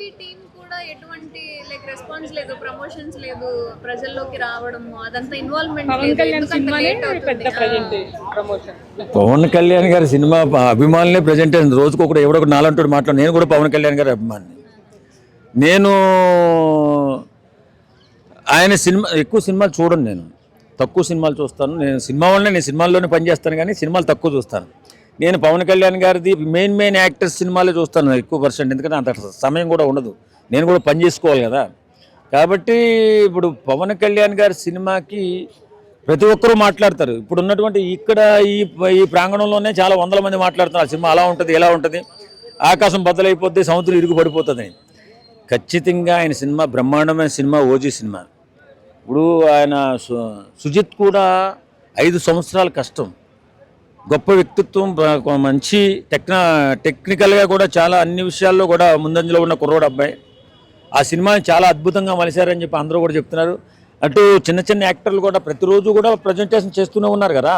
Movie team కూడా ఎటువంటి like response లేదు, ప్రమోషన్స్ లేదు, ప్రజల్లోకి రావడం అదంతా ఇన్వాల్వ్మెంట్ పవన్ లేదు. కళ్యాణ్ ఎందుకంత సినిమానే లేట్ పెద్ద అవుతుంది. Present promotion. పవన్ కళ్యాణ్ గారి సినిమా అభిమానులే ప్రజెంట్ అయింది. రోజుకు ఒకటి ఎవడో ఒకటి నాలంటోడు మాట్లాడు. నేను కూడా పవన్ కళ్యాణ్ గారి అభిమాని. నేను ఆయన సినిమా ఎక్కువ సినిమాలు చూడను, నేను తక్కువ సినిమాలు చూస్తాను. నేను సినిమా వల్లనే, నేను సినిమాల్లోనే పనిచేస్తాను కానీ సినిమాలు తక్కువ చూస్తాను. నేను పవన్ కళ్యాణ్ గారిది మెయిన్ యాక్టర్స్ సినిమాలే చూస్తాను ఎక్కువ పర్సెంట్. ఎందుకంటే అంత సమయం కూడా ఉండదు, నేను కూడా పని చేసుకోవాలి కదా. కాబట్టి ఇప్పుడు పవన్ కళ్యాణ్ గారి సినిమాకి ప్రతి ఒక్కరూ మాట్లాడతారు. ఇప్పుడు ఉన్నటువంటి ఇక్కడ ఈ ప్రాంగణంలోనే చాలా వందల మంది మాట్లాడుతున్నారు సినిమా అలా ఉంటుంది, ఎలా ఉంటుంది, ఆకాశం బద్దలైపోద్ది, సముద్రం ఇరుగు పడిపోతుంది. ఖచ్చితంగా ఆయన సినిమా బ్రహ్మాండమైన సినిమా, ఓజీ సినిమా. ఇప్పుడు ఆయన సుజిత్ కూడా 5 సంవత్సరాల కష్టం, గొప్ప వ్యక్తిత్వం, మంచి టెక్నికల్గా కూడా చాలా అన్ని విషయాల్లో కూడా ముందంజలో ఉన్న కుర్రోడు అబ్బాయి. ఆ సినిమాని చాలా అద్భుతంగా మలిశారని చెప్పి అందరూ కూడా చెప్తున్నారు. అటు చిన్న చిన్న యాక్టర్లు కూడా ప్రతిరోజు కూడా ప్రజెంటేషన్ చేస్తూనే ఉన్నారు కదా.